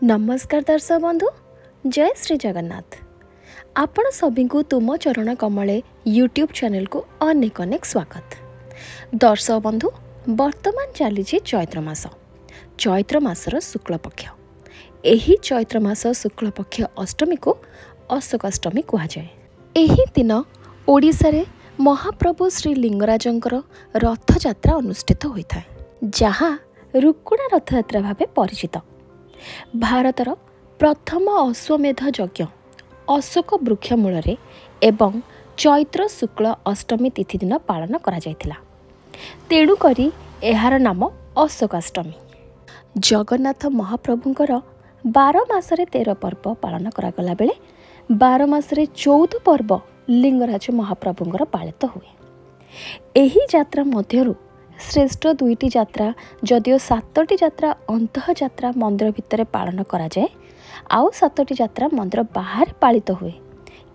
नमस्कार दर्शक बंधु, जय श्री जगन्नाथ। आपण सभी को तुम चरण कमले यूट्यूब चैनल को अनेक अनेक स्वागत। दर्शक बंधु, वर्तमान चली चैत्र मासर शुक्ल पक्ष। एही चैत्र मास शुक्ल पक्ष अष्टमी को अशोकाष्टमी कहुए। एही दिन ओडिशा रे महाप्रभु श्री लिंगराजंकर रथ यात्रा अनुष्ठित होता है, जहाँ रुकुणा रथ यात्रा भाव परिचित। भारतर प्रथम अश्वमेध यज्ञ अशोक वृक्ष मूल एवं चैत्र शुक्ल अष्टमी तिथि दिन पालन करा जायतिला। तेणुकरी एहार नाम अशोकाष्टमी। जगन्नाथ महाप्रभुंकर 12 मासरे 13 पर्व पालन करागला बेले 12 मासरे 14 पर्व लिंगराज महाप्रभुंकर पालित हुए। एही यात्रा मध्यरु श्रेष्ठ 2टी यात्रा जदिओ 7टी यात्रा अंतः यात्रा मंदिर भितर पालन करा जाए, आउ 7टी यात्रा मंदिर बाहर पालित हुए।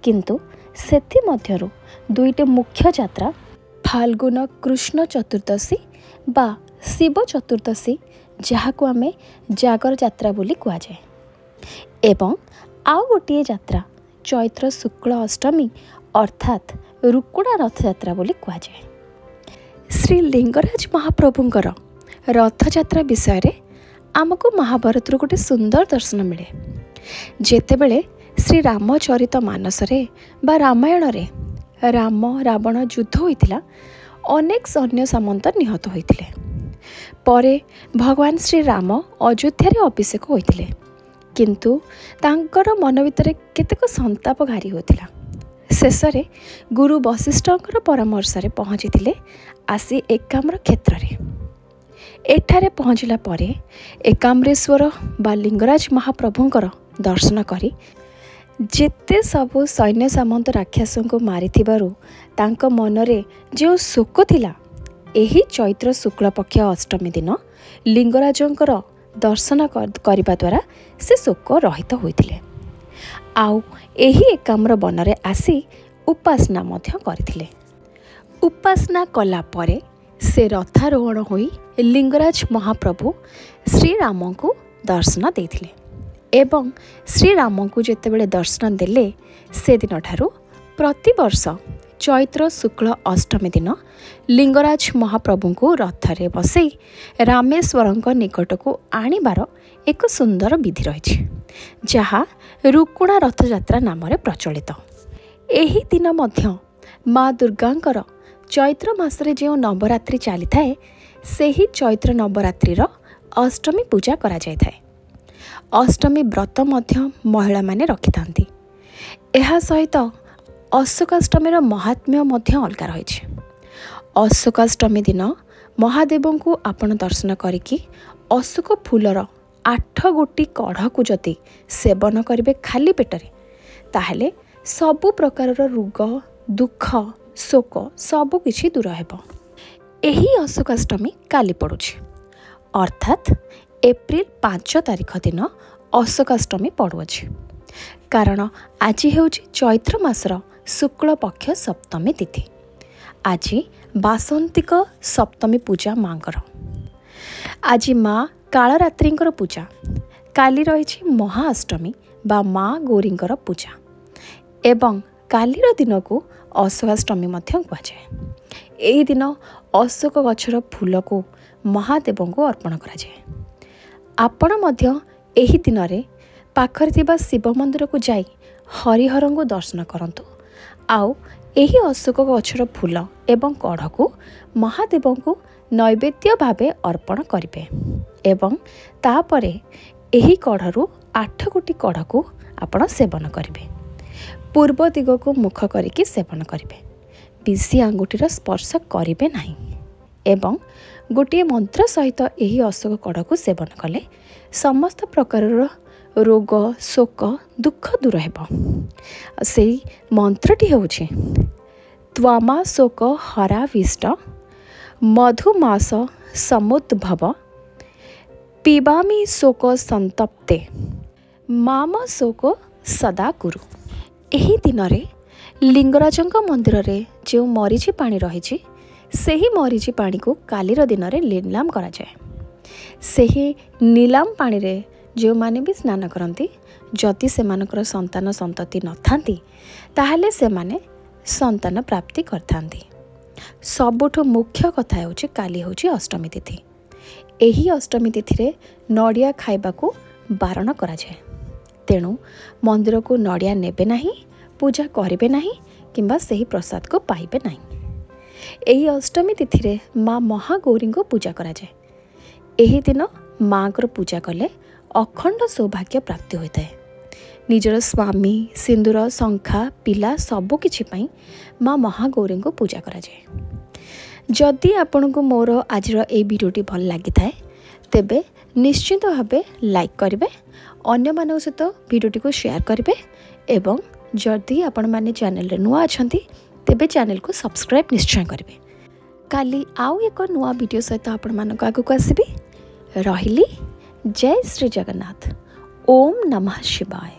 किंतु सेथि मध्यरु 2टी मुख्य यात्रा फाल्गुन कृष्ण चतुर्दशी बा शिव चतुर्दशी, जहाको आमे जागर यात्रा बोली कुआ जाए, एवं आउ गोटे यात्रा चैत्र शुक्ल अष्टमी अर्थात रुकुणा रथ यात्रा बोली कुआ जाए। श्री लिंगराज महाप्रभुंकर रथ यात्रा विषय रे आमको महाभारत गोटे सुंदर दर्शन मिले। जेतेबेले श्री रामचरित मानस रे बा रामायण रे राम रावण युद्ध होइतिला, अनेक सैन्य सामंत निहत होइतिले। परे भगवान श्री राम अयोध्या रे अभिषेक होइतिले, किंतु तांकर मन भितर केतेक संताप घारी होतिला। शेषरे गुरु वशिष्ठंकर परामर्श रे पहुँची आसी एकाम्र क्षेत्र रे। एठारे पहुँचला परे एकाम्रेश्वर बा लिंगराज महाप्रभुंकर दर्शन करी जेते सबु सैन्य सामंत राक्षसों को मारिथिबारु तांक मनरे जो शोक थिला, एही चैत्र शुक्ल पक्ष अष्टमी दिन लिंगराजंकर दर्शन करबा द्वारा से शोक रहित होइथिले। आउ एही एकाम्र बनरे आसी उपासना मध्य करथिले। उपासना कला परे से रथारोहण होई लिंगराज महाप्रभु श्री राम को दर्शन देथिले, एवं श्री राम को जेतेबेले दर्शन देले से दिन ठारू प्रतिवर्ष चैत्र शुक्ल अष्टमी दिन लिंगराज महाप्रभु को रथरे बसई रामेश्वरंक निकट को आनिबार एक सुंदर विधि रही, जहाँ रुकुणा रथ यात्रा नाम प्रचलित। एही दिन मध्य माँ दुर्गांकर चैत्र मासरे जो नवरात्रि चली थाए, सेही चैत्र नवरात्रिर अष्टमी पूजा करा जाय थाए। अष्टमी व्रत मध्य महिला माने रखिथांती। एहा सहित अशोकाष्टमीर महात्म्य मध्य अलगा रही। अशोकाष्टमी दिन महादेव को आपण दर्शन करिकी अशोक फूलर 8 गोटी कढ़ को जदि सेवन करेंगे खाली पेटरे, ताहले सबु प्रकार रोग दुख शोक सबु किछि दूर हेबो। एही अशोकाष्टमी काली पड़ुछि, अर्थात एप्रिल 5 तारिख दिन अशोकाष्टमी पड़ुअछि। कारण आज हेउछि चैत्र मासर शुक्ल पक्ष सप्तमी तिथि। आज बासंतिक सप्तमी पूजा मांकर। आज माँ कालरात्रिंकर पूजा, काली रही महाअष्टमी बा माँ गौरींकर पूजा, एवं कालीर दिन को अशोकाष्टमी मध्य कहुए। एही दिन अशोक गछर फूल को महादेव को अर्पण करा जाए। आपण मध्य एही दिन रे पाखरे थिबा शिव मंदिर को जाई हरिहर को दर्शन करंतु। आउ एही अशोक गछर फूल एवं कढ़ को महादेव को नैवेद्य भावे अर्पण करिवे, एवं तापरे एही कढ़रू 8 गोटी कढ़ को आपण सेवन करिवे। पूर्व दिग को मुख करिकी सेवन करिवे। बिसी आंगुठीर स्पर्श करिवे नाही, एवं गोटे मंत्र सहित एही अशोक कढ़ को सेवन कले समस्त प्रकार रोग शोक दुख दूर हेबो। सेही मंत्रटी हेउछि त्वामा शोक हराविष्ट मधुमास समुद्भव पिबामी शोक संतप्ते माम शोक सदा गुरु। एही दिन रे लिंगराजंक मंदिर रे जो मरीचि पानी रही, सेही मरीचि पानी को कालीर दिन रे नीलाम करा जाए। सेही नीलाम पानी रे जो माने भी स्नान करती जदि सेमानकर संतान संतति नथांती ताहले से माने संतान प्राप्ति करथांती। सबुठु मुख्य कथा होची काली होची अष्टमी तिथि। एही अष्टमी तिथि रे नड़िया खाइबा को बारण करा जाए। तेणु मंदिर को नड़िया नेबे नहीं, पूजा करिबे नहीं किंबा सही प्रसाद को पाइबे नहीं। एही अष्टमी तिथि रे माँ महागौरी को पूजा करा जाए। एही दिन माँ को पूजा कले अखंड सौभाग्य प्राप्ति होता है। निजर स्वामी सिंदूर शंखा पिला सबकिछि माँ महागौरी को पूजा करा जाए। जदि आपण को मोर आज ए वीडियोटी भल लगी थाए तेबे निश्चित भावे लाइक करेंगे, अन्य मानक सहित वीडियोटी को शेयर करेंगे एवं जदि आपण माने चैनल रे नुआ अछंती तेबे चैनल को सब्सक्राइब निश्चय करेंगे। काली आउ एक नुआ वीडियो सहित आपण मानक आगु आसबी। रहिली। जय श्री जगन्नाथ। ओम नमः शिवाय।